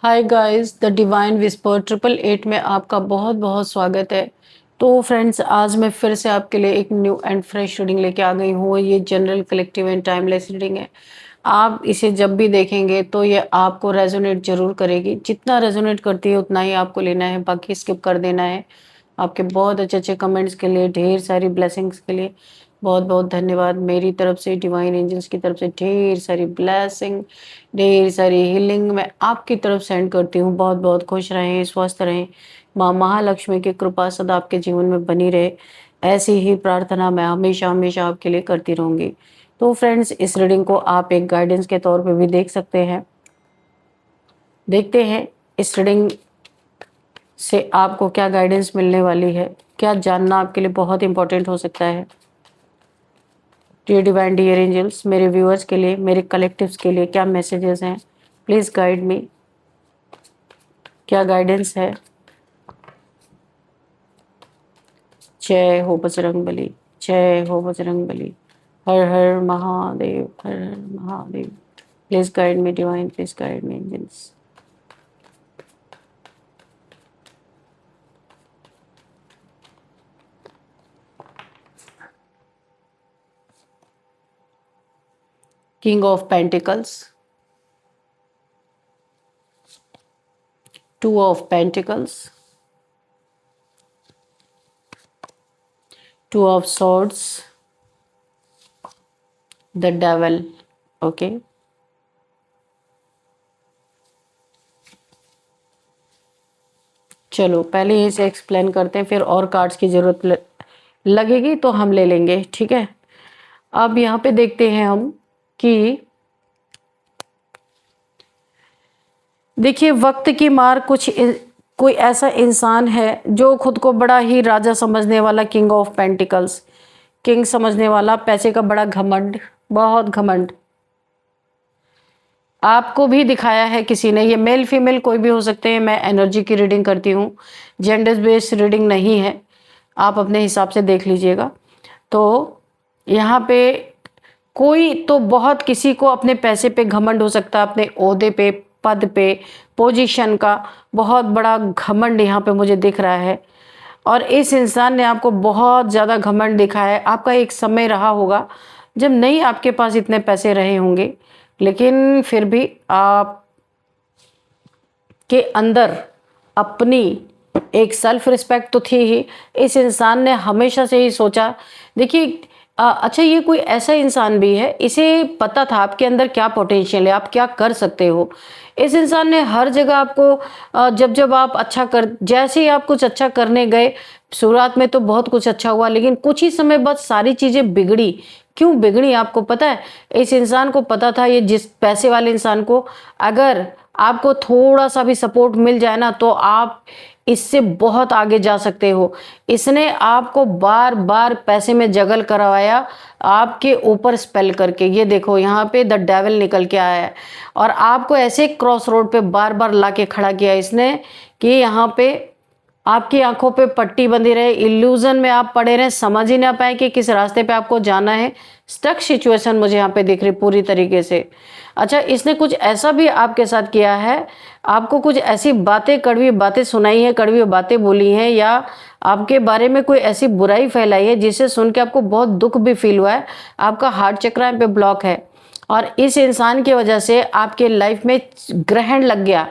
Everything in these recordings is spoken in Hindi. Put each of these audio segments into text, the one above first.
Hi guys, the divine whisper 888 में आपका बहुत बहुत स्वागत है। तो फ्रेंड्स, आज मैं फिर से आपके लिए एक न्यू एंड फ्रेश रीडिंग लेके आ गई हूँ। ये general collective and timeless reading है। आप इसे जब भी देखेंगे तो ये आपको रेजोनेट जरूर करेगी। जितना रेजोनेट करती है उतना ही आपको लेना है, बाकी स्किप कर देना है। आपके बहुत अच्छे अच्छे कमेंट्स के लिए, ढेर सारी ब्लेसिंग्स के लिए बहुत बहुत धन्यवाद। मेरी तरफ से, डिवाइन एंजल्स की तरफ से ढेर सारी ब्लेसिंग, ढेर सारी हीलिंग मैं आपकी तरफ सेंड करती हूँ। बहुत बहुत खुश रहें, स्वस्थ रहें। माँ महालक्ष्मी की कृपा सदा आपके जीवन में बनी रहे, ऐसी ही प्रार्थना मैं हमेशा हमेशा आपके लिए करती रहूंगी। तो फ्रेंड्स, इस रीडिंग को आप एक गाइडेंस के तौर पे भी देख सकते हैं। देखते हैं इस रीडिंग से आपको क्या गाइडेंस मिलने वाली है, क्या जानना आपके लिए बहुत इंपॉर्टेंट हो सकता है। डियर डिवाइन, डियर एंजल्स, मेरे व्यूअर्स के लिए, मेरे कलेक्टिव्स के लिए क्या मैसेजेस हैं, प्लीज गाइड मी। क्या गाइडेंस है। जय हो बजरंगबली, जय हो बजरंगबली। हर हर महादेव, हर हर Mahadev. Please guide me divine, please guide me angels. King of pentacles, two of pentacles, two of swords, the devil. Okay, चलो पहले इसे एक्सप्लेन करते हैं, फिर और कार्ड्स की जरूरत लगेगी तो हम ले लेंगे, ठीक है। अब यहाँ पे देखते हैं हम कि देखिए, वक्त की मार कोई ऐसा इंसान है जो खुद को बड़ा ही राजा समझने वाला, किंग ऑफ पेंटिकल्स, किंग समझने वाला, पैसे का बड़ा घमंड, बहुत घमंड आपको भी दिखाया है किसी ने। ये मेल फीमेल कोई भी हो सकते हैं। मैं एनर्जी की रीडिंग करती हूँ, जेंडर बेस्ड रीडिंग नहीं है। आप अपने हिसाब से देख लीजिएगा। तो यहाँ पे कोई तो बहुत किसी को अपने पैसे पे घमंड हो सकता है, अपने ओहदे पे, पद पे, पोजीशन का बहुत बड़ा घमंड यहाँ पे मुझे दिख रहा है। और इस इंसान ने आपको बहुत ज़्यादा घमंड दिखाया है। आपका एक समय रहा होगा जब नहीं आपके पास इतने पैसे रहे होंगे, लेकिन फिर भी आप के अंदर अपनी एक सेल्फ रिस्पेक्ट तो थी ही। इस इंसान ने हमेशा से ही सोचा, देखिए अच्छा, ये कोई ऐसा इंसान भी है, इसे पता था आपके अंदर क्या पोटेंशियल है, आप क्या कर सकते हो। इस इंसान ने हर जगह आपको जब जब आप अच्छा कर, जैसे ही आप कुछ अच्छा करने गए, शुरुआत में तो बहुत कुछ अच्छा हुआ, लेकिन कुछ ही समय बाद सारी चीजें बिगड़ी। क्यों बिगड़ी आपको पता है। इस इंसान को पता था, ये जिस पैसे वाले इंसान को, अगर आपको थोड़ा सा भी सपोर्ट मिल जाए ना तो आप इससे बहुत आगे जा सकते हो। इसने आपको बार बार पैसे में जगल करवाया, आपके ऊपर स्पेल करके। ये देखो यहाँ पे द डेविल निकल के आया है और आपको ऐसे क्रॉस रोड पे बार बार ला के खड़ा किया इसने कि यहाँ पे आपकी आंखों पे पट्टी बंधी रहे, इल्यूजन में आप पड़े रहे, समझ ही ना पाए कि किस रास्ते पे आपको जाना है। स्टक सिचुएशन मुझे यहाँ पे दिख रही पूरी तरीके से। अच्छा, इसने कुछ ऐसा भी आपके साथ किया है, आपको कुछ ऐसी बातें, कड़वी बातें सुनाई है, कड़वी बातें बोली हैं, या आपके बारे में कोई ऐसी बुराई फैलाई है जिसे सुन के आपको बहुत दुख भी फील हुआ है। आपका हार्ट चक्र यहाँ पे ब्लॉक है और इस इंसान की वजह से आपके लाइफ में ग्रहण लग गया।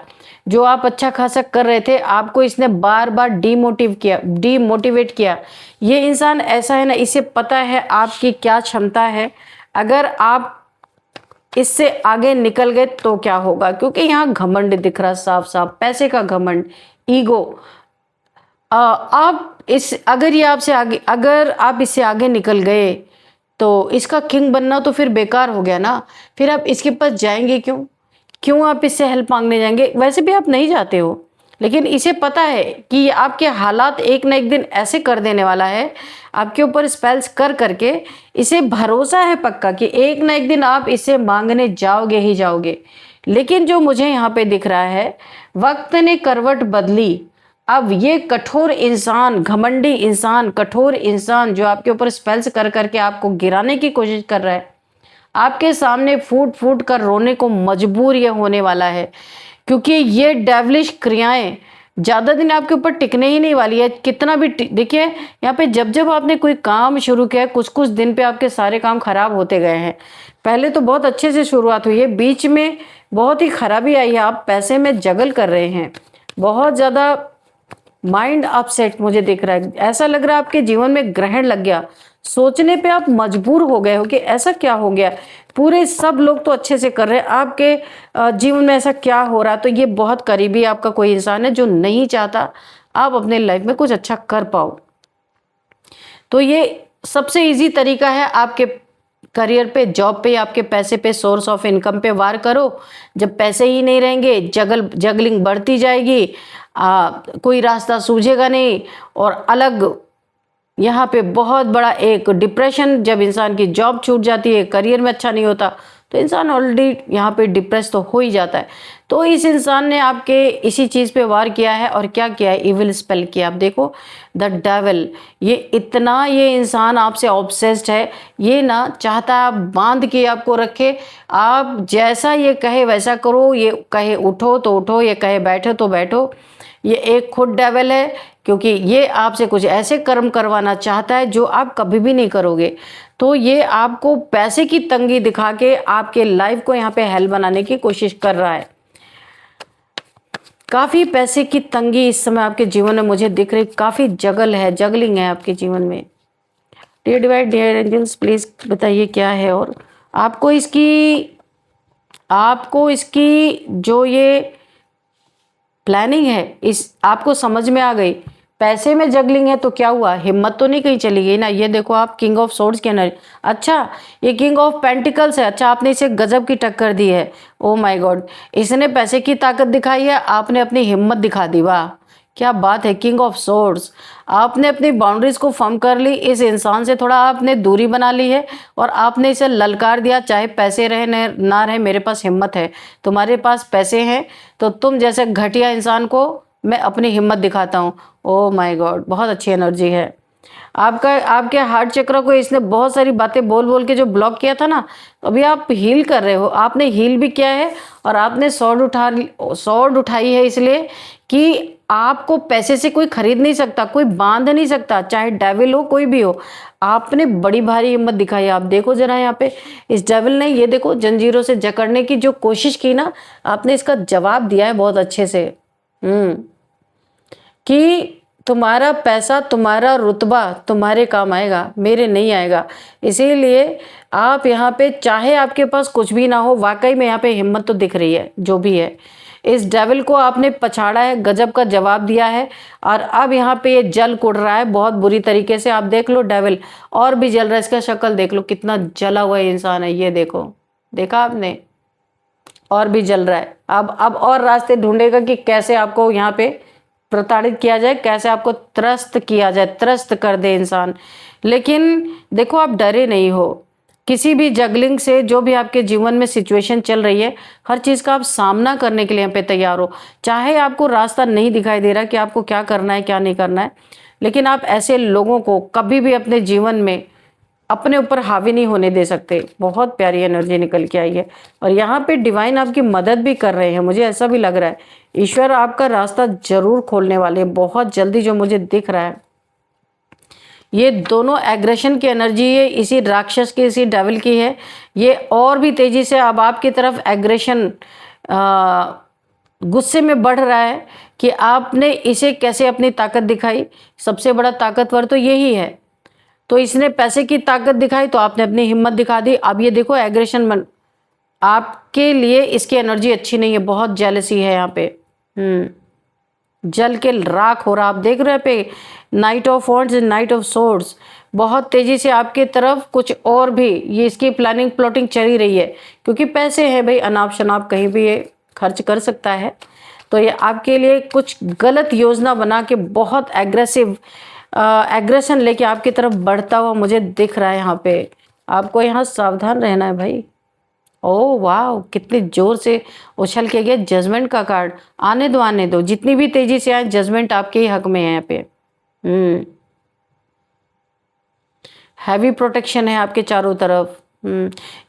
जो आप अच्छा खासा कर रहे थे, आपको इसने बार बार डीमोटिवेट किया। ये इंसान ऐसा है ना, इसे पता है आपकी क्या क्षमता है। अगर आप इससे आगे निकल गए तो क्या होगा, क्योंकि यहाँ घमंड दिख रहा साफ साफ, पैसे का घमंड, ईगो। आप इस अगर ये आपसे आगे, अगर आप इससे आगे निकल गए तो इसका किंग बनना तो फिर बेकार हो गया ना। फिर आप इसके पास जाएंगे क्यों, क्यों आप इससे हेल्प मांगने जाएंगे। वैसे भी आप नहीं जाते हो, लेकिन इसे पता है कि आपके हालात एक ना एक दिन ऐसे कर देने वाला है, आपके ऊपर स्पेल्स कर करके। इसे भरोसा है पक्का कि एक ना एक दिन आप इसे मांगने जाओगे ही जाओगे। लेकिन जो मुझे यहाँ पे दिख रहा है, वक्त ने करवट बदली। अब ये कठोर इंसान, घमंडी इंसान, कठोर इंसान जो आपके ऊपर स्पेल्स कर करके आपको गिराने की कोशिश कर रहा है, आपके सामने फूट फूट कर रोने को मजबूर ये होने वाला है। क्योंकि ये डेवलिश क्रियाएं ज़्यादा दिन आपके ऊपर टिकने ही नहीं वाली है। कितना भी देखिए यहाँ पे जब जब आपने कोई काम शुरू किया है, कुछ कुछ दिन पे आपके सारे काम खराब होते गए हैं। पहले तो बहुत अच्छे से शुरुआत हुई है, बीच में बहुत ही खराबी आई है, आप पैसे में जगल कर रहे हैं, बहुत ज़्यादा माइंड अपसेट मुझे दिख रहा है। ऐसा लग रहा है आपके जीवन में ग्रहण लग गया, सोचने पे आप मजबूर हो गए हो कि ऐसा क्या हो गया, पूरे सब लोग तो अच्छे से कर रहे हैं, आपके जीवन में ऐसा क्या हो रहा। तो ये बहुत करीबी आपका कोई इंसान है जो नहीं चाहता आप अपने लाइफ में कुछ अच्छा कर पाओ। तो ये सबसे इजी तरीका है, आपके करियर पे, जॉब पे, आपके पैसे पे, सोर्स ऑफ इनकम पे वार करो। जब पैसे ही नहीं रहेंगे, जगलिंग बढ़ती जाएगी, कोई रास्ता सूझेगा नहीं, और अलग यहाँ पे बहुत बड़ा एक डिप्रेशन, जब इंसान की जॉब छूट जाती है, करियर में अच्छा नहीं होता, तो इंसान ऑलरेडी यहाँ पे डिप्रेस तो हो ही जाता है। तो इस इंसान ने आपके इसी चीज़ पे वार किया है, और क्या किया है, इविल स्पेल किया। आप देखो द डेविल, ये इतना, ये इंसान आपसे ऑब्सेस्ड है, ये ना चाहता है आप बांध के आपको रखे, आप जैसा ये कहे वैसा करो, ये कहे उठो तो उठो, ये कहे बैठो तो बैठो। ये एक खुद डेविल है, क्योंकि ये आपसे कुछ ऐसे कर्म करवाना चाहता है जो आप कभी भी नहीं करोगे। तो ये आपको पैसे की तंगी दिखा के आपके लाइफ को यहाँ पे हेल बनाने की कोशिश कर रहा है। काफ़ी पैसे की तंगी इस समय आपके जीवन में मुझे दिख रही, काफ़ी जगलिंग है आपके जीवन में। Dear divine, dear angels, please बताइए क्या है, और आपको इसकी जो ये प्लानिंग है, इस आपको समझ में आ गई। पैसे में जगलिंग है तो क्या हुआ, हिम्मत तो नहीं कहीं चली गई ना। ये देखो आप किंग ऑफ सोर्ड्स के एनर्जी, अच्छा ये किंग ऑफ पेंटिकल्स है, अच्छा आपने इसे गजब की टक्कर दी है। ओ माय गॉड, इसने पैसे की ताकत दिखाई है, आपने अपनी हिम्मत दिखा दी, वाह क्या बात है। किंग ऑफ सोर्ड्स, आपने अपनी बाउंड्रीज को फर्म कर ली, इस इंसान से थोड़ा आपने दूरी बना ली है, और आपने इसे ललकार दिया, चाहे पैसे रहे ना रहे, मेरे पास हिम्मत है, तुम्हारे पास पैसे हैं तो तुम जैसे घटिया इंसान को मैं अपनी हिम्मत दिखाता हूँ। ओ माय गॉड, बहुत अच्छी एनर्जी है आपके हार्ट चक्र को इसने बहुत सारी बातें बोल बोल के जो ब्लॉक किया था ना, अभी आप हील कर रहे हो, आपने हील भी किया है, और आपने सॉर्ड उठाई है इसलिए कि आपको पैसे से कोई खरीद नहीं सकता, कोई बांध नहीं सकता, चाहे डेविल हो कोई भी हो। आपने बड़ी भारी हिम्मत दिखाई। आप देखो जरा यहाँ पे इस डेविल ने, ये देखो जंजीरों से जकड़ने की जो कोशिश की ना, आपने इसका जवाब दिया है बहुत अच्छे से। कि तुम्हारा पैसा, तुम्हारा रुतबा तुम्हारे काम आएगा, मेरे नहीं आएगा। इसीलिए आप यहाँ पे, चाहे आपके पास कुछ भी ना हो, वाकई में यहाँ पे हिम्मत तो दिख रही है। जो भी है, इस डेविल को आपने पछाड़ा है, गजब का जवाब दिया है, और अब यहाँ पे ये जल कुड़ रहा है बहुत बुरी तरीके से। आप देख लो डेविल और भी जल रहा है, इसका शक्ल देख लो, कितना जला हुआ इंसान है, ये देखो, देखा आपने, और भी जल रहा है। अब और रास्ते ढूंढेगा कि कैसे आपको यहाँ पे प्रताड़ित किया जाए, कैसे आपको त्रस्त किया जाए, त्रस्त कर दे इंसान। लेकिन देखो आप डरे नहीं हो किसी भी जगलिंग से, जो भी आपके जीवन में सिचुएशन चल रही है, हर चीज़ का आप सामना करने के लिए यहाँ पे तैयार हो। चाहे आपको रास्ता नहीं दिखाई दे रहा कि आपको क्या करना है क्या नहीं करना है, लेकिन आप ऐसे लोगों को कभी भी अपने जीवन में अपने ऊपर हावी नहीं होने दे सकते। बहुत प्यारी एनर्जी निकल के आई है, और यहाँ पे डिवाइन आपकी मदद भी कर रहे हैं, मुझे ऐसा भी लग रहा है। ईश्वर आपका रास्ता जरूर खोलने वाले हैं बहुत जल्दी, जो मुझे दिख रहा है। ये दोनों एग्रेशन की एनर्जी है, इसी राक्षस की, इसी डेविल की है। ये और भी तेजी से अब आपकी तरफ एग्रेशन, गुस्से में बढ़ रहा है कि आपने इसे कैसे अपनी ताकत दिखाई। सबसे बड़ा ताकतवर तो यही है, तो इसने पैसे की ताकत दिखाई तो आपने अपनी हिम्मत दिखा दी। अब ये देखो एग्रेशन आपके लिए, इसकी एनर्जी अच्छी नहीं है, बहुत जेलसी है यहाँ पे। जल के राख हो रहा, आप देख रहे पे night of wands, night of swords, बहुत तेजी से आपकी तरफ कुछ और भी ये इसकी प्लानिंग प्लॉटिंग चली रही है, क्योंकि पैसे हैं भाई, अनाप शनाप कहीं भी ये खर्च कर सकता है। तो ये आपके लिए कुछ गलत योजना बना के बहुत एग्रेशन लेके आपकी तरफ बढ़ता हुआ मुझे दिख रहा है। यहाँ पे आपको यहाँ सावधान रहना है भाई। ओह वाह, कितने जोर से उछल के गया जजमेंट का कार्ड। आने दो, जितनी भी तेजी से आए, जजमेंट आपके ही हक में है यहाँ पे। हैवी प्रोटेक्शन है आपके चारों तरफ।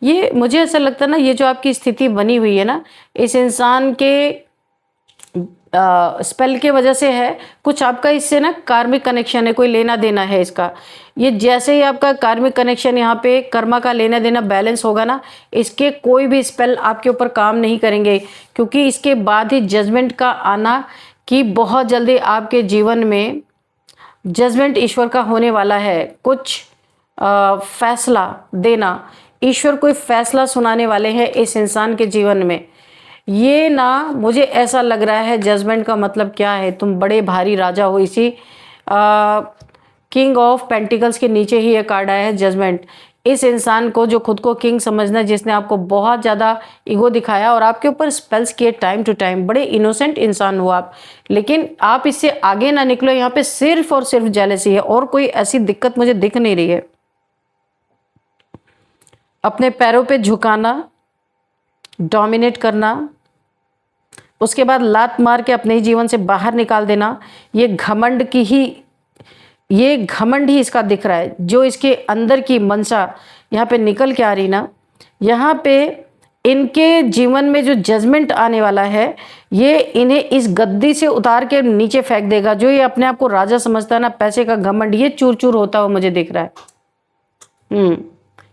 ये मुझे ऐसा लगता है ना, ये जो आपकी स्थिति बनी हुई है ना, इस इंसान के स्पेल के वजह से है, कुछ आपका इससे ना कार्मिक कनेक्शन है, कोई लेना देना है इसका। ये जैसे ही आपका कार्मिक कनेक्शन यहाँ पे कर्मा का लेना देना बैलेंस होगा ना, इसके कोई भी स्पेल आपके ऊपर काम नहीं करेंगे, क्योंकि इसके बाद ही जजमेंट का आना कि बहुत जल्दी आपके जीवन में जजमेंट ईश्वर का होने वाला है। कुछ फैसला देना, ईश्वर कोई फैसला सुनाने वाले हैं इस इंसान के जीवन में। ये ना मुझे ऐसा लग रहा है, जजमेंट का मतलब क्या है, तुम बड़े भारी राजा हो। इसी किंग ऑफ पेंटिकल्स के नीचे ही ये कार्ड आया है, जजमेंट। इस इंसान को जो खुद को किंग समझना, जिसने आपको बहुत ज़्यादा ईगो दिखाया और आपके ऊपर स्पेल्स किए टाइम टू टाइम, बड़े इनोसेंट इंसान हो आप, लेकिन आप इससे आगे ना निकलो। यहाँ पे सिर्फ और सिर्फ जेलसी है, और कोई ऐसी दिक्कत मुझे दिख नहीं रही है। अपने पैरों पे झुकाना, डोमिनेट करना, उसके बाद लात मार के अपने ही जीवन से बाहर निकाल देना, ये घमंड ही इसका दिख रहा है। जो इसके अंदर की मंशा यहाँ पे निकल के आ रही ना, यहाँ पे इनके जीवन में जो जजमेंट आने वाला है, ये इन्हें इस गद्दी से उतार के नीचे फेंक देगा। जो ये अपने आप को राजा समझता है ना, पैसे का घमंड, ये चूर चूर होता हुआ मुझे दिख रहा है।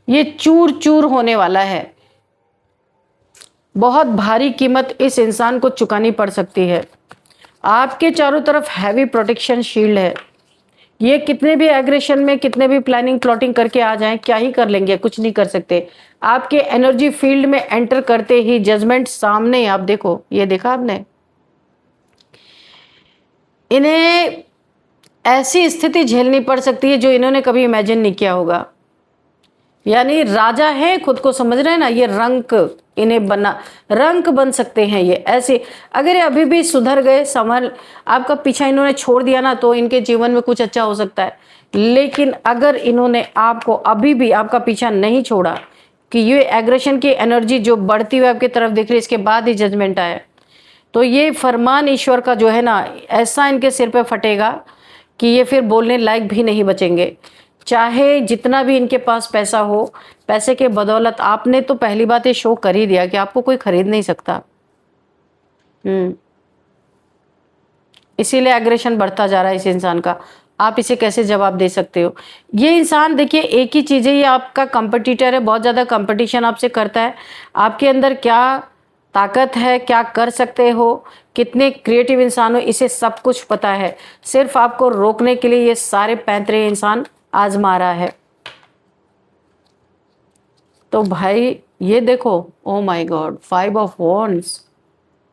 ये चूर चूर होने वाला है। बहुत भारी कीमत इस इंसान को चुकानी पड़ सकती है। आपके चारों तरफ हैवी प्रोटेक्शन शील्ड है। ये कितने भी एग्रेशन में, कितने भी प्लानिंग प्लॉटिंग करके आ जाएं, क्या ही कर लेंगे, कुछ नहीं कर सकते। आपके एनर्जी फील्ड में एंटर करते ही जजमेंट सामने, आप देखो, ये देखा आपने, इन्हें ऐसी स्थिति झेलनी पड़ सकती है जो इन्होंने कभी इमेजिन नहीं किया होगा। यानी राजा है, खुद को समझ रहे हैं ना, ये रंक इन्हें रंक बन सकते हैं ये ऐसे। अगर ये अभी भी सुधर गए, संभल, आपका पीछा इन्होंने छोड़ दिया ना, तो इनके जीवन में कुछ अच्छा हो सकता है। लेकिन अगर इन्होंने आपको अभी भी आपका पीछा नहीं छोड़ा, कि ये एग्रेशन की एनर्जी जो बढ़ती हुई आपकी तरफ दिख रही है, इसके बाद ही जजमेंट आया, तो ये फरमान ईश्वर का जो है ना, ऐसा इनके सिर पे फटेगा कि ये फिर बोलने लायक भी नहीं बचेंगे। चाहे जितना भी इनके पास पैसा हो, पैसे के बदौलत आपने तो पहली बात ये शो कर ही दिया कि आपको कोई खरीद नहीं सकता। इसीलिए एग्रेशन बढ़ता जा रहा है इस इंसान का। आप इसे कैसे जवाब दे सकते हो? ये इंसान देखिए, एक ही चीज़ है, ये आपका कंपटीटर है, बहुत ज़्यादा कंपटीशन आपसे करता है। आपके अंदर क्या ताकत है, क्या कर सकते हो, कितने क्रिएटिव इंसान हो, इसे सब कुछ पता है। सिर्फ आपको रोकने के लिए ये सारे पैंतरे इंसान आजमा रहा है। तो भाई ये देखो, ओ माय गॉड, 5 ऑफ वॉन्ड्स,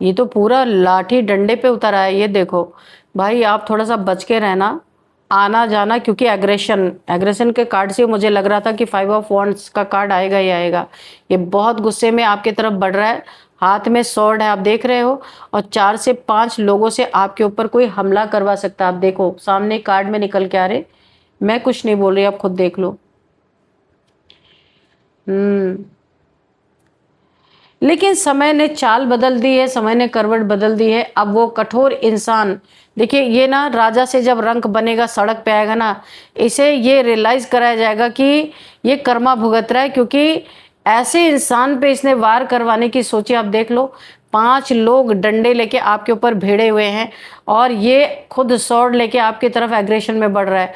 ये तो पूरा लाठी डंडे पे उतर आया। ये देखो भाई, आप थोड़ा सा बच के रहना, आना जाना, क्योंकि एग्रेशन के कार्ड से मुझे लग रहा था कि 5 ऑफ वॉन्ड्स का कार्ड आएगा ही आएगा। ये बहुत गुस्से में आपके तरफ बढ़ रहा है, हाथ में स्वॉर्ड है, आप देख रहे हो, और 4 से 5 लोगों से आपके ऊपर कोई हमला करवा सकता है। आप देखो सामने कार्ड में निकल के आ रहे, मैं कुछ नहीं बोल रही, आप खुद देख लो। लेकिन समय ने चाल बदल दी है, समय ने करवट बदल दी है। अब वो कठोर इंसान, देखिए ये ना, राजा से जब रंक बनेगा, सड़क पे आएगा ना, इसे ये रियलाइज कराया जाएगा कि ये कर्मा भुगत रहा है, क्योंकि ऐसे इंसान पे इसने वार करवाने की सोची। आप देख लो, 5 लोग डंडे लेके आपके ऊपर भिड़े हुए हैं, और ये खुद स्वॉर्ड लेके आपकी तरफ एग्रेशन में बढ़ रहा है।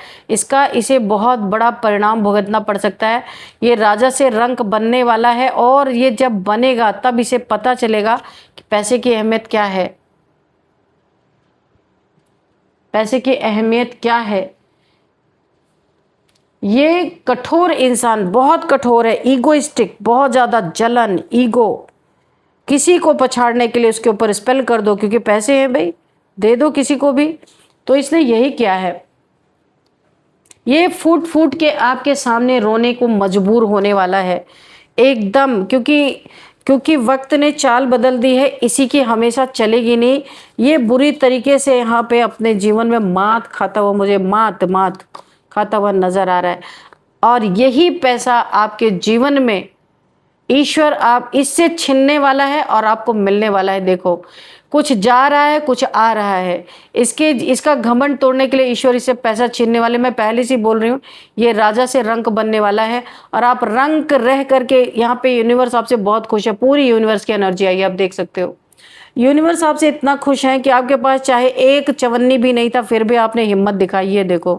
इसे बहुत बड़ा परिणाम भुगतना पड़ सकता है। ये राजा से रंक बनने वाला है, और ये जब बनेगा तब इसे पता चलेगा कि पैसे की अहमियत क्या है, पैसे की अहमियत क्या है। ये कठोर इंसान बहुत कठोर है, ईगोइस्टिक, बहुत ज़्यादा जलन, ईगो, किसी को पछाड़ने के लिए उसके ऊपर स्पेल कर दो, क्योंकि पैसे हैं भाई, दे दो किसी को भी। तो इसने यही किया है, ये फूट फूट के आपके सामने रोने को मजबूर होने वाला है एकदम, क्योंकि वक्त ने चाल बदल दी है, इसी की हमेशा चलेगी नहीं। ये बुरी तरीके से यहाँ पे अपने जीवन में मात खाता हुआ, मुझे मात खाता हुआ नजर आ रहा है। और यही पैसा आपके जीवन में ईश्वर आप इससे छीनने वाला है और आपको मिलने वाला है। देखो, कुछ जा रहा है, कुछ आ रहा है। इसका घमंड तोड़ने के लिए ईश्वर इससे पैसा छीनने वाले। मैं पहले से बोल रही हूँ, ये राजा से रंक बनने वाला है, और आप रंक रह करके यहाँ पे यूनिवर्स आपसे बहुत खुश है। पूरी यूनिवर्स की एनर्जी आई, आप देख सकते हो। यूनिवर्स आपसे इतना खुश है कि आपके पास चाहे एक चवन्नी भी नहीं था फिर भी आपने हिम्मत दिखाई है। देखो,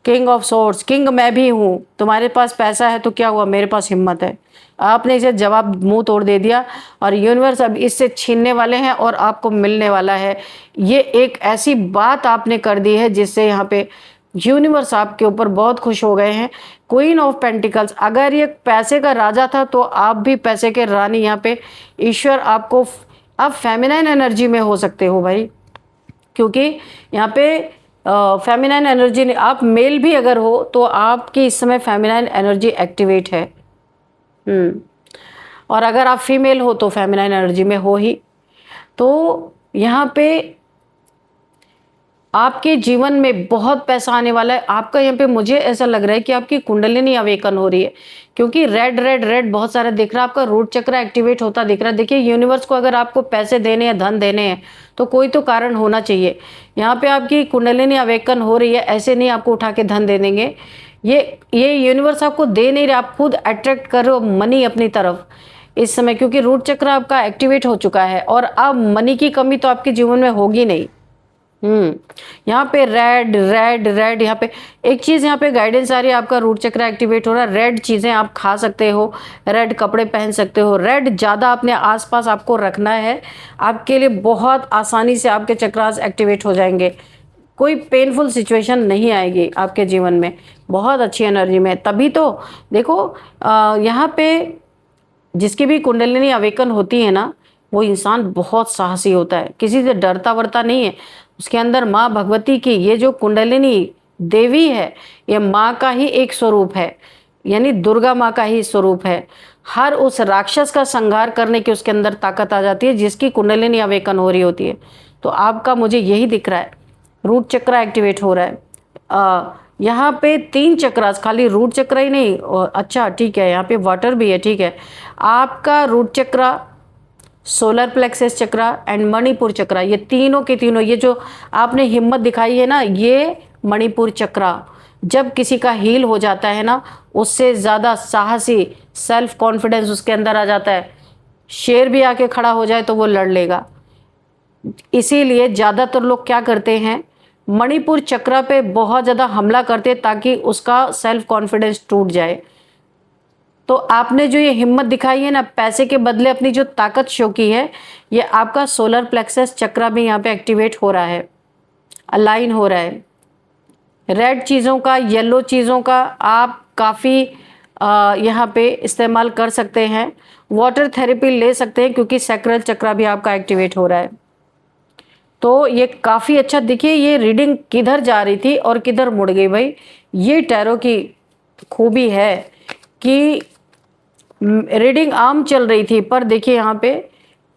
किंग ऑफ सोर्ड्स, किंग मैं भी हूँ। तुम्हारे पास पैसा है तो क्या हुआ, मेरे पास हिम्मत है। आपने इसे जवाब मुंह तोड़ दे दिया और यूनिवर्स अब इससे छीनने वाले हैं और आपको मिलने वाला है। ये एक ऐसी बात आपने कर दी है जिससे यहाँ पे यूनिवर्स आपके ऊपर बहुत खुश हो गए हैं। क्वीन ऑफ पेंटिकल्स, अगर ये पैसे का राजा था तो आप भी पैसे के रानी। यहाँ पे ईश्वर आपको, आप फेमिनाइन एनर्जी में हो सकते हो भाई, क्योंकि यहाँ पे फेमिनाइन एनर्जी, आप मेल भी अगर हो तो आपकी इस समय फेमिनाइन एनर्जी एक्टिवेट है। और अगर आप फीमेल हो तो फेमिनाइन एनर्जी में हो ही। तो यहाँ पे आपके जीवन में बहुत पैसा आने वाला है आपका। यहाँ पे मुझे ऐसा लग रहा है कि आपकी कुंडलिनी अवेकन हो रही है, क्योंकि रेड रेड रेड बहुत सारा दिख रहा है। आपका रूट चक्र एक्टिवेट होता दिख रहा है। देखिए, यूनिवर्स को अगर आपको पैसे देने हैं, धन देने हैं, तो कोई तो कारण होना चाहिए। यहाँ पे आपकी कुंडलिनी अवेकन हो रही है, ऐसे नहीं आपको उठा के धन दे देंगे। ये यूनिवर्स आपको दे नहीं रहे, आप खुद अट्रैक्ट कर रहे हो मनी अपनी तरफ इस समय, क्योंकि रूट चक्र आपका एक्टिवेट हो चुका है और अब मनी की कमी तो आपके जीवन में होगी नहीं। यहाँ पे रेड रेड रेड, यहाँ पे एक चीज यहाँ पे गाइडेंस आ रही है, आपका रूट चक्र एक्टिवेट हो रहा है। रेड चीजें आप खा सकते हो, रेड कपड़े पहन सकते हो, रेड ज्यादा अपने आसपास आपको रखना है। आपके लिए बहुत आसानी से आपके चक्रास एक्टिवेट हो जाएंगे, कोई पेनफुल सिचुएशन नहीं आएगी आपके जीवन में। बहुत अच्छी एनर्जी में, तभी तो देखो यहाँ पे जिसकी भी कुंडलिनी अवेकन होती है ना, वो इंसान बहुत साहसी होता है, किसी से डरता वरता नहीं है। उसके अंदर माँ भगवती की ये जो कुंडलिनी देवी है, ये माँ का ही एक स्वरूप है, यानी दुर्गा माँ का ही स्वरूप है। हर उस राक्षस का संहार करने की उसके अंदर ताकत आ जाती है जिसकी कुंडलिनी अवेकन हो रही होती है। तो आपका मुझे यही दिख रहा है, रूट चक्र एक्टिवेट हो रहा है। यहाँ पे 3 चक्रास, खाली रूट चक्र ही नहीं। अच्छा ठीक है, यहाँ पे वाटर भी है, ठीक है। आपका रूट चक्र, सोलर प्लेक्सस चक्र एंड मणिपुर चक्र, ये तीनों के तीनों, ये जो आपने हिम्मत दिखाई है ना, ये मणिपुर चक्र जब किसी का हील हो जाता है ना, उससे ज़्यादा साहसी, सेल्फ कॉन्फिडेंस उसके अंदर आ जाता है। शेर भी आके खड़ा हो जाए तो वो लड़ लेगा। इसीलिए ज़्यादातर लोग क्या करते हैं, मणिपुर चक्र पे बहुत ज़्यादा हमला करते हैं ताकि उसका सेल्फ कॉन्फिडेंस टूट जाए। तो आपने जो ये हिम्मत दिखाई है ना, पैसे के बदले अपनी जो ताकत शो की है, ये आपका सोलर प्लेक्सस चक्र भी यहाँ पे एक्टिवेट हो रहा है, अलाइन हो रहा है। रेड चीज़ों का, येलो चीज़ों का आप काफ़ी यहाँ पे इस्तेमाल कर सकते हैं। वाटर थेरेपी ले सकते हैं क्योंकि सैक्रल चक्र भी आपका एक्टिवेट हो रहा है। तो ये काफ़ी अच्छा। देखिए, ये रीडिंग किधर जा रही थी और किधर मुड़ गई भाई। ये टैरो की खूबी है कि रीडिंग आम चल रही थी, पर देखिए यहाँ पे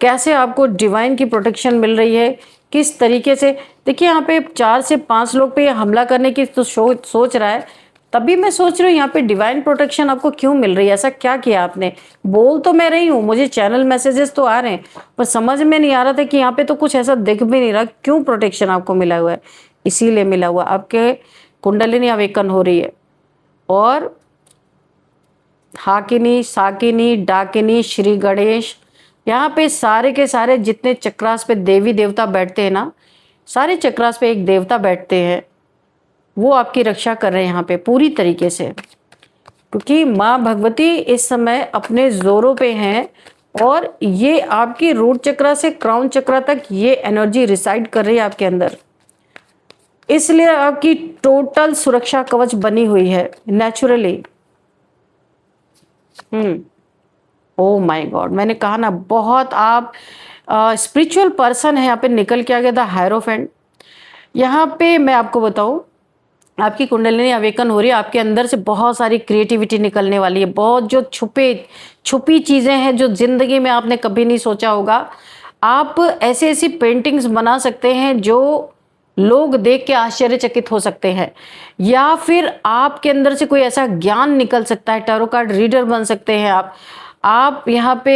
कैसे आपको डिवाइन की प्रोटेक्शन मिल रही है, किस तरीके से। देखिए यहाँ पे 4 से 5 लोग पे हमला करने की तो सोच रहा है। तभी मैं सोच रही हूँ यहाँ पे डिवाइन प्रोटेक्शन आपको क्यों मिल रही है, ऐसा क्या किया आपने। बोल तो मैं रही हूँ, मुझे चैनल मैसेजेस तो आ रहे हैं, पर समझ में नहीं आ रहा था कि यहाँ पे तो कुछ ऐसा दिख भी नहीं रहा, क्यों प्रोटेक्शन आपको मिला हुआ है। इसीलिए मिला हुआ, आपके कुंडलिनी अवेकन हो रही है। और हाकिनी, साकिनी, डाकिनी, श्री गणेश, यहाँ पे सारे के सारे जितने चक्रास पे देवी देवता बैठते हैं ना, सारे चक्रास पे एक देवता बैठते हैं, वो आपकी रक्षा कर रहे हैं यहाँ पे पूरी तरीके से, क्योंकि माँ भगवती इस समय अपने जोरों पे हैं और ये आपकी रूट चक्र से क्राउन चक्र तक ये एनर्जी रिसाइड कर रही है आपके अंदर। इसलिए आपकी टोटल सुरक्षा कवच बनी हुई है नेचुरली। ओ माय गॉड, मैंने कहा ना, बहुत आप स्पिरिचुअल पर्सन है। यहाँ पे निकल के आ गया था हायरोफेंट। यहाँ पे मैं आपको बताऊं, आपकी कुंडलिनी अवेकन हो रही है, आपके अंदर से बहुत सारी क्रिएटिविटी निकलने वाली है। बहुत जो छुपी चीज़ें हैं जो ज़िंदगी में आपने कभी नहीं सोचा होगा। आप ऐसी ऐसी पेंटिंग्स बना सकते हैं जो लोग देख के आश्चर्यचकित हो सकते हैं, या फिर आपके अंदर से कोई ऐसा ज्ञान निकल सकता है। टैरो कार्ड रीडर बन सकते हैं आप यहाँ पे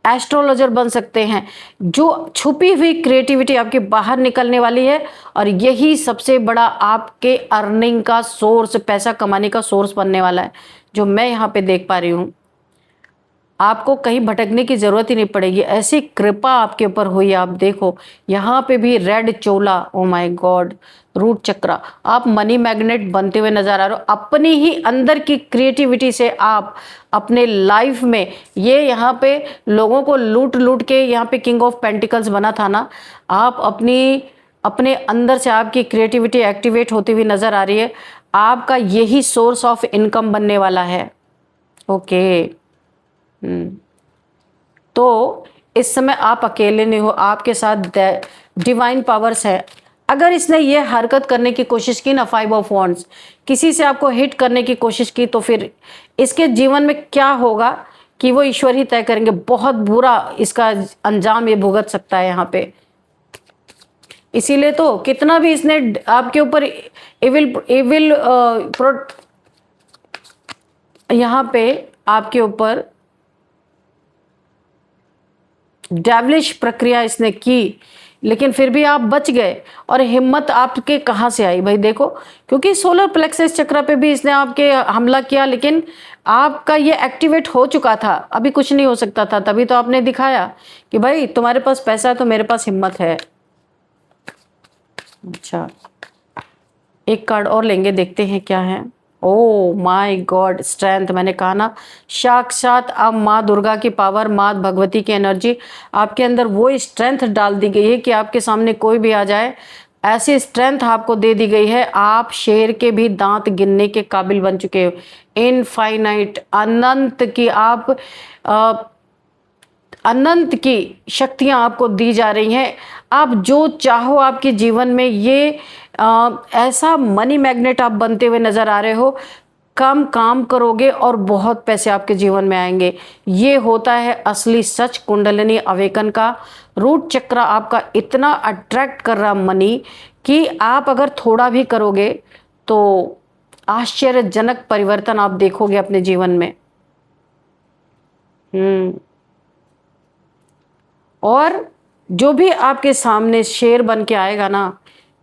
एस्ट्रोलॉजर बन सकते हैं। जो छुपी हुई क्रिएटिविटी आपके बाहर निकलने वाली है, और यही सबसे बड़ा आपके अर्निंग का सोर्स, पैसा कमाने का सोर्स बनने वाला है, जो मैं यहाँ पे देख पा रही हूँ। आपको कहीं भटकने की ज़रूरत ही नहीं पड़ेगी, ऐसी कृपा आपके ऊपर हुई। आप देखो यहाँ पे भी रेड चोला, oh my god, root chakra, आप मनी मैग्नेट बनते हुए नजर आ रहे हो। अपनी ही अंदर की क्रिएटिविटी से आप अपने लाइफ में, ये यहाँ पे लोगों को लूट लूट के यहाँ पे किंग ऑफ पेंटिकल्स बना था ना, आप अपने अंदर से आपकी क्रिएटिविटी एक्टिवेट होती हुई नजर आ रही है। आपका यही सोर्स ऑफ इनकम बनने वाला है। ओके। तो इस समय आप अकेले नहीं हो, आपके साथ डिवाइन पावर्स है। अगर इसने ये हरकत करने की कोशिश की ना, 5 ऑफ वॉन्ड्स, किसी से आपको हिट करने की कोशिश की, तो फिर इसके जीवन में क्या होगा कि वो ईश्वर ही तय करेंगे। बहुत बुरा इसका अंजाम ये भुगत सकता है यहाँ पे। इसीलिए तो कितना भी इसने आपके ऊपर इविल यहाँ पे आपके ऊपर डेविलिश प्रक्रिया इसने की, लेकिन फिर भी आप बच गए। और हिम्मत आपके कहाँ से आई भाई? देखो, क्योंकि सोलर प्लेक्सस चक्र पे भी इसने आपके हमला किया, लेकिन आपका ये एक्टिवेट हो चुका था, अभी कुछ नहीं हो सकता था। तभी तो आपने दिखाया कि भाई तुम्हारे पास पैसा है तो मेरे पास हिम्मत है। अच्छा, एक कार्ड और लेंगे, देखते हैं क्या है। ओ माय गॉड, स्ट्रेंथ। मैंने कहा ना, साक्षात अब माँ दुर्गा की पावर, माँ भगवती की एनर्जी आपके अंदर वो स्ट्रेंथ डाल दी गई है कि आपके सामने कोई भी आ जाए, ऐसी स्ट्रेंथ आपको दे दी गई है। आप शेर के भी दांत गिनने के काबिल बन चुके हो। इनफाइनाइट, अनंत की आप अनंत की शक्तियां आपको दी जा रही हैं। आप जो चाहो आपके जीवन में, ये ऐसा मनी मैग्नेट आप बनते हुए नजर आ रहे हो। कम काम करोगे और बहुत पैसे आपके जीवन में आएंगे। ये होता है असली सच कुंडलिनी अवेकन का। रूट चक्र आपका इतना अट्रैक्ट कर रहा मनी कि आप अगर थोड़ा भी करोगे तो आश्चर्यजनक परिवर्तन आप देखोगे अपने जीवन में। और जो भी आपके सामने शेर बन के आएगा ना,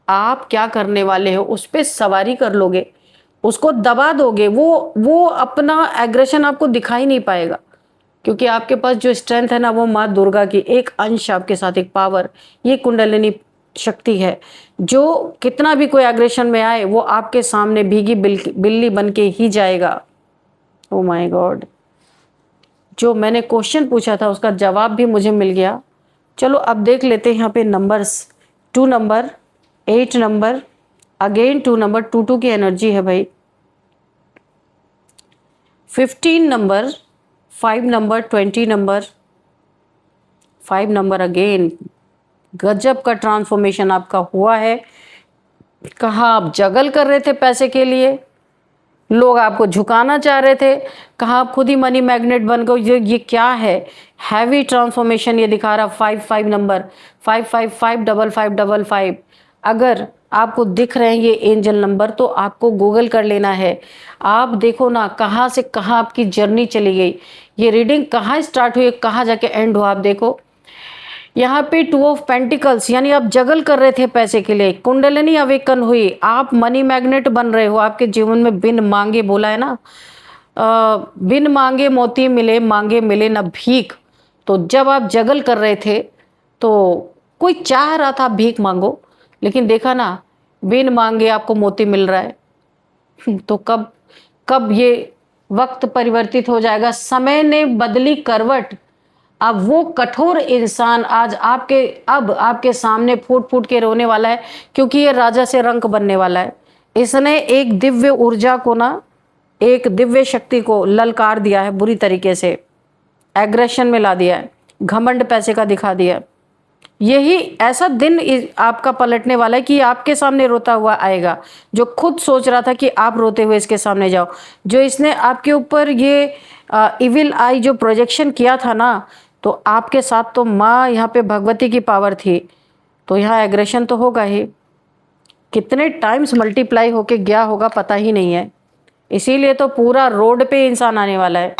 आप क्या करने वाले हो, उस पर सवारी कर लोगे, उसको दबा दोगे। वो अपना एग्रेशन आपको दिखाई नहीं पाएगा, क्योंकि आपके पास जो स्ट्रेंथ है ना, वो माँ दुर्गा की एक अंश आपके साथ, एक पावर, ये कुंडलिनी शक्ति है। जो कितना भी कोई एग्रेशन में आए, वो आपके सामने भीगी बिल्ली बन के ही जाएगा। ओ माय गॉड, जो मैंने क्वेश्चन पूछा था उसका जवाब भी मुझे मिल गया। चलो अब देख लेते हैं यहाँ पे numbers. 2 number, 8 number, again 2 number, 2 की एनर्जी है भाई। 15 number, 5 number, 20 number, 5 number again. गजब का ट्रांसफॉर्मेशन आपका हुआ है। कहाँ आप जगल कर रहे थे पैसे के लिए, लोग आपको झुकाना चाह रहे थे, कहाँ आप खुद ही मनी मैग्नेट बन गए। ये क्या है? हैवी ट्रांसफॉर्मेशन ये दिखा रहा। 5 नंबर, 5555555। अगर आपको दिख रहे हैं ये एंजल नंबर, तो आपको गूगल कर लेना है। आप देखो ना, कहाँ से कहाँ आपकी जर्नी चली गई। ये रीडिंग कहाँ स्टार्ट हुई, कहाँ जाके एंड हुआ, आप देखो। यहाँ पे 2 ऑफ पेंटिकल्स, यानी आप जगल कर रहे थे पैसे के लिए, कुंडलिनी अवेकन हुई, आप मनी मैग्नेट बन रहे हो। आपके जीवन में बिन मांगे, बोला है ना, बिन मांगे मोती मिले, मांगे मिले न भीख। तो जब आप जगल कर रहे थे तो कोई चाह रहा था भीख मांगो, लेकिन देखा ना, बिन मांगे आपको मोती मिल रहा है। तो कब कब ये वक्त परिवर्तित हो जाएगा। समय ने बदली करवट। अब वो कठोर इंसान आज आपके सामने फूट फूट के रोने वाला है, क्योंकि ये राजा से रंक बनने वाला है। इसने एक दिव्य ऊर्जा को ना, एक दिव्य शक्ति को ललकार दिया है, बुरी तरीके से एग्रेशन में ला दिया है, घमंड पैसे का दिखा दिया है। यही ऐसा दिन आपका पलटने वाला है कि आपके सामने रोता हुआ आएगा, जो खुद सोच रहा था कि आप रोते हुए इसके सामने जाओ। जो इसने आपके ऊपर ये इविल आई जो प्रोजेक्शन किया था ना, तो आपके साथ तो माँ यहाँ पे भगवती की पावर थी, तो यहाँ एग्रेशन तो होगा ही। कितने टाइम्स मल्टीप्लाई होके गया होगा पता ही नहीं है। इसीलिए तो पूरा रोड पे इंसान आने वाला है।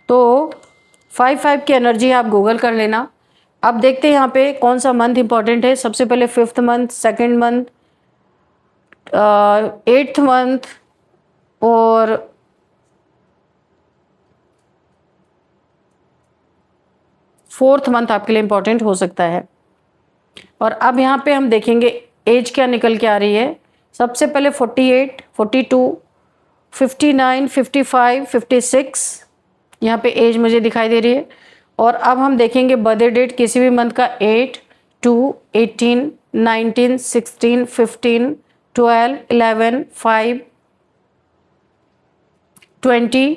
तो 5 की एनर्जी आप गूगल कर लेना। अब देखते हैं यहाँ पे कौन सा मंथ इंपॉर्टेंट है। सबसे पहले 5th month, 2nd month, 8th month और 4th मंथ आपके लिए इम्पॉर्टेंट हो सकता है। और अब यहाँ पे हम देखेंगे एज क्या निकल के आ रही है। सबसे पहले 48, 42, 59, 55, 56 यहाँ पे एज मुझे दिखाई दे रही है। और अब हम देखेंगे बर्थडे डेट किसी भी मंथ का 8, 2, 18, 19, 16, 15, 12, 11, 5, 20,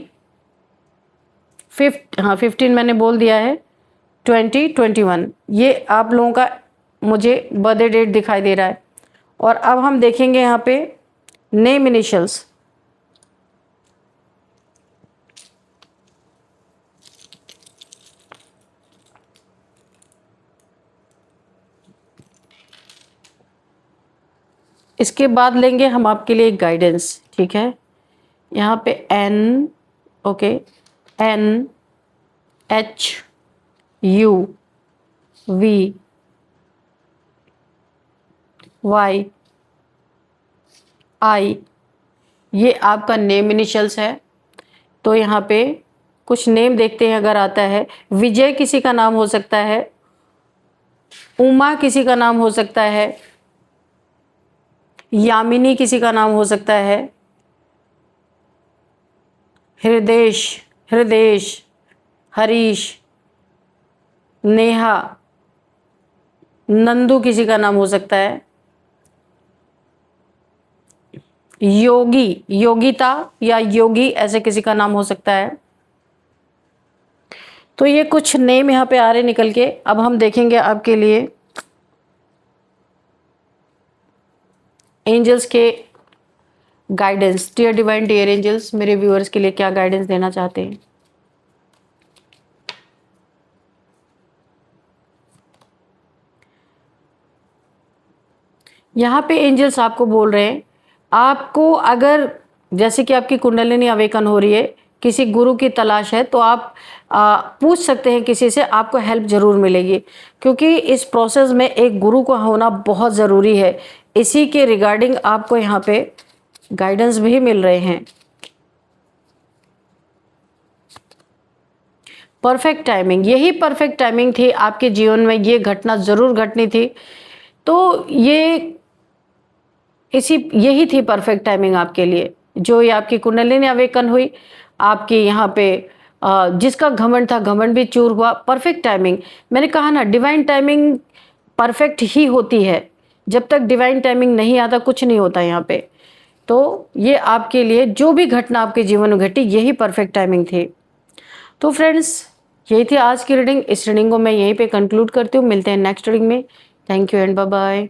15 मैंने बोल दिया है, 20, 21 ये आप लोगों का मुझे बर्थडे डेट दिखाई दे रहा है। और अब हम देखेंगे यहाँ पे नेम इनिशियल्स। इसके बाद लेंगे हम आपके लिए एक गाइडेंस, ठीक है। यहाँ पे N, okay, N, H, U, V, Y, I ये आपका नेम इनिशियल्स है। तो यहाँ पे कुछ नेम देखते हैं, अगर आता है विजय किसी का नाम हो सकता है, उमा किसी का नाम हो सकता है, यामिनी किसी का नाम हो सकता है, हृदेश, हरीश, नेहा, नंदू किसी का नाम हो सकता है, योगी, योगिता या योगी ऐसे किसी का नाम हो सकता है। तो ये कुछ नेम यहाँ पे आ रहे निकल के। अब हम देखेंगे आपके लिए एंजल्स के guidance. Dear divine, dear angels, मेरे व्यूअर्स के लिए क्या गाइडेंस देना चाहते हैं। यहाँ पे एंजल्स आपको बोल रहे हैं, आपको अगर जैसे कि आपकी कुंडलिनी अवेकन हो रही है, किसी गुरु की तलाश है, तो आप पूछ सकते हैं किसी से, आपको हेल्प ज़रूर मिलेगी। क्योंकि इस प्रोसेस में एक गुरु का होना बहुत ज़रूरी है। इसी के रिगार्डिंग आपको यहाँ पे गाइडेंस भी मिल रहे हैं। परफेक्ट टाइमिंग, यही परफेक्ट टाइमिंग थी आपके जीवन में, ये घटना ज़रूर घटनी थी। तो यही थी परफेक्ट टाइमिंग आपके लिए। जो ये आपकी कुंडलिनी अवेकन हुई, आपकी यहाँ पे जिसका घमंड था, घमंड भी चूर हुआ। परफेक्ट टाइमिंग, मैंने कहा ना, डिवाइन टाइमिंग परफेक्ट ही होती है। जब तक डिवाइन टाइमिंग नहीं आता कुछ नहीं होता यहाँ पे। तो ये आपके लिए जो भी घटना आपके जीवन में घटी, यही परफेक्ट टाइमिंग थी। तो फ्रेंड्स, यही थी आज की रीडिंग। इस रीडिंग को मैं यहीं पे कंक्लूड करती हूँ। मिलते हैं नेक्स्ट रीडिंग में। Thank you and bye bye.